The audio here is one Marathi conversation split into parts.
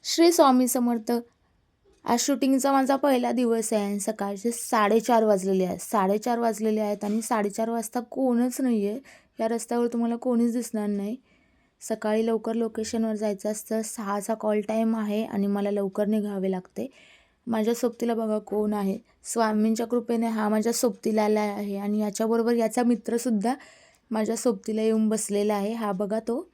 श्री स्वामी समर्थ. आज शूटिंगचा माझा पहिला दिवस आहे आणि सकाळचे 4:30 वाजलेले आहेत. 4:30 वाजलेले आहेत आणि 4:30 वाजता कोणच नाही आहे. या रस्त्यावर तुम्हाला कोणीच दिसणार नाही. सकाळी लवकर लोकेशनवर जायचं असतं. 6चा कॉल टाईम आहे आणि मला लवकर निघावे लागते. माझ्या सोबतीला बघा कोण आहे. स्वामींच्या कृपेने हा माझ्या सोबतीला आला आहे आणि याच्याबरोबर याचा मित्रसुद्धा माझ्या सोबतीला येऊन बसलेला आहे. हा बघा तो.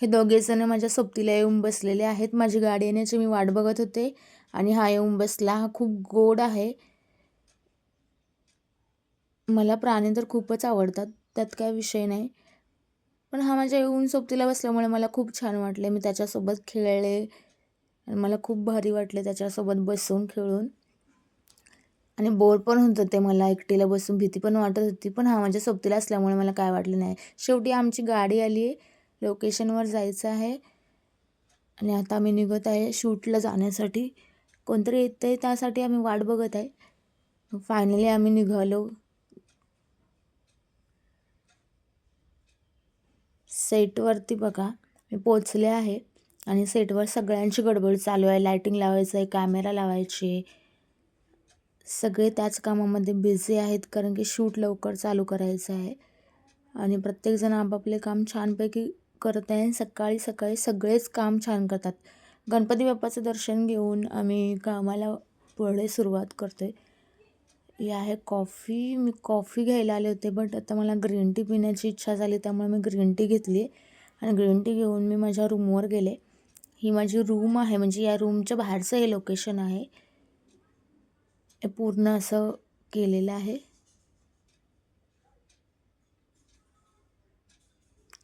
हे दोघेजण माझ्या सोबतीला येऊन बसलेले आहेत. माझी गाडी येण्याची मी वाट बघत होते आणि हा येऊन बसला. हा खूप गोड आहे. मला प्राणी तर खूपच आवडतात, त्यात काय विषय नाही. पण हा माझ्या येऊन सोबतीला बसल्यामुळे मला खूप छान वाटले. मी त्याच्यासोबत खेळले आणि मला खूप भारी वाटले त्याच्यासोबत बसून खेळून. आणि बोर पण होत होते मला एकटीला बसून, भीती पण वाटत होती. पण हा माझ्या सोबतीला असल्यामुळे मला काय वाटलं नाही. शेवटी आमची गाडी आली आहे. लोकेशनवर जायचं आहे आणि आता आम्ही निघत आहे शूटला जाण्यासाठी. कोणतरी येतं आहे त्यासाठी आम्ही वाट बघत आहे. फायनली आम्ही निघालो. सेटवरती बघा मी पोचले आहे आणि सेटवर सगळ्यांची गडबड चालू आहे. लायटिंग लावायचं आहे, कॅमेरा लावायचे, सगळे त्याच कामामध्ये बिझी आहेत कारण की शूट लवकर चालू करायचं आहे आणि प्रत्येकजण आपापले काम छानपैकी करत आहे. सकाळी सकाळी सगळेच काम छान करतात. गणपती बाप्पाचं दर्शन घेऊन आम्ही कामाला पुढे सुरुवात करतो आहे. ही आहे कॉफी. मी कॉफी घ्यायला आले होते बट आता मला ग्रीन टी पिण्याची इच्छा झाली त्यामुळे मी ग्रीन टी घेतली आणि ग्रीन टी घेऊन मी माझ्या रूमवर गेले. ही माझी रूम आहे, म्हणजे या रूमच्या बाहेरचं हे लोकेशन आहे. हे पूर्ण असं केलेलं आहे.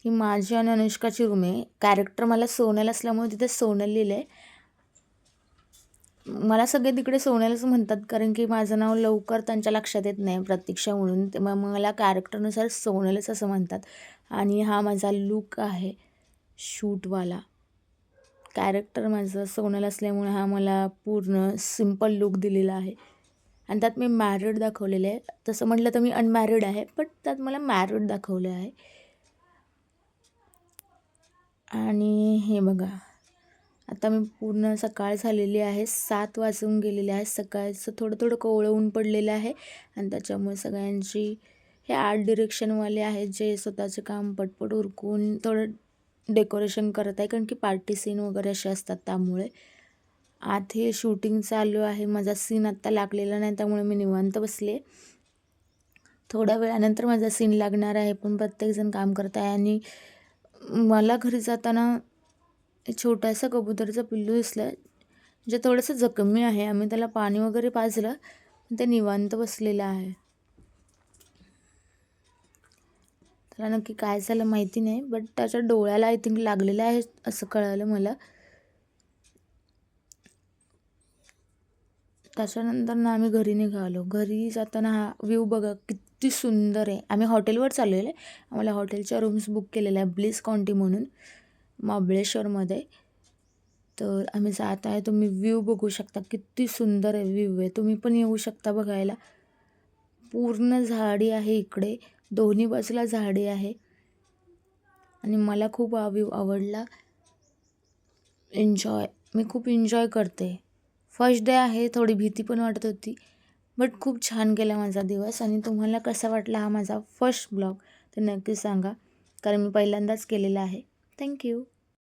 ही माझी आणि अनुष्काची रूम आहे. कॅरेक्टर मला सोनल असल्यामुळे तिथे सोनल लिहिलं आहे. मला सगळे तिकडे सोनलच म्हणतात कारण की माझं नाव लवकर त्यांच्या लक्षात येत नाही प्रतीक्षा म्हणून, ते मग मला कॅरेक्टरनुसार सोनलच असं म्हणतात. आणि हा माझा लूक आहे शूटवाला. कॅरेक्टर माझं सोनल असल्यामुळे हा मला पूर्ण सिम्पल लूक दिलेला आहे आणि त्यात मी मॅरिड दाखवलेलं आहे. तसं म्हटलं तर मी अनमॅरिड आहे, पण त्यात मला मॅरिड दाखवलं आहे. आणि हे बघा आता मी पूर्ण सकाळ झालेली आहे. 7 वाजून गेलेले आहे. सकाळचं थोडं थोडं कोवळं ऊन पडलेलं आहे आणि त्याच्यामुळे सगळ्यांची हे आर्ट डिरेक्शनवाले आहेत जे स्वतःचं काम पटपट उरकून थोडं डेकोरेशन करत आहे कारण की पार्टी सीन वगैरे असे असतात त्यामुळे. आत हे शूटिंग चालू आहे. माझा सीन आत्ता लागलेला नाही त्यामुळे मी निवांत बसले. थोड्या वेळानंतर माझा सीन लागणार आहे पण प्रत्येकजण काम करत आहे. आणि मला घरी जाताना छोटासा कबुतरचं पिल्लू दिसलं जे थोडंसं जखमी आहे. आम्ही त्याला पाणी वगैरे पाजलं, ते निवांत बसलेलं आहे. त्याला नक्की काय झालं माहिती नाही बट त्याच्या डोळ्याला आय थिंक लागलेलं आहे असं कळालं मला. त्याच्यानंतर ना आम्ही घरी निघालो. घरी जाताना हा व्ह्यू बघा किती सुंदर आहे. आम्ही हॉटेलवर चाललेलो आहे. आम्हाला हॉटेलच्या रूम्स बुक केलेल्या आहे ब्लिस काउंटी म्हणून महाबळेश्वरमध्ये. तर आम्ही जात आहे. तुम्ही व्ह्यू बघू शकता किती सुंदर आहे व्ह्यू आहे. तुम्ही पण येऊ शकता बघायला. पूर्ण झाडी आहे इकडे, दोन्ही बाजूला झाडी आहे आणि मला खूप हा व्ह्यू आवडला. मी खूप एन्जॉय करते. फर्स्ट डे आहे, थोडी भीती पण वाटत होती बट खूप छान गेला माझा दिवस. आणि तुम्हाला कसा वाटला हा माझा फर्स्ट ब्लॉग ते नक्की सांगा कारण मी पहिल्यांदाच केलेला आहे. थँक्यू.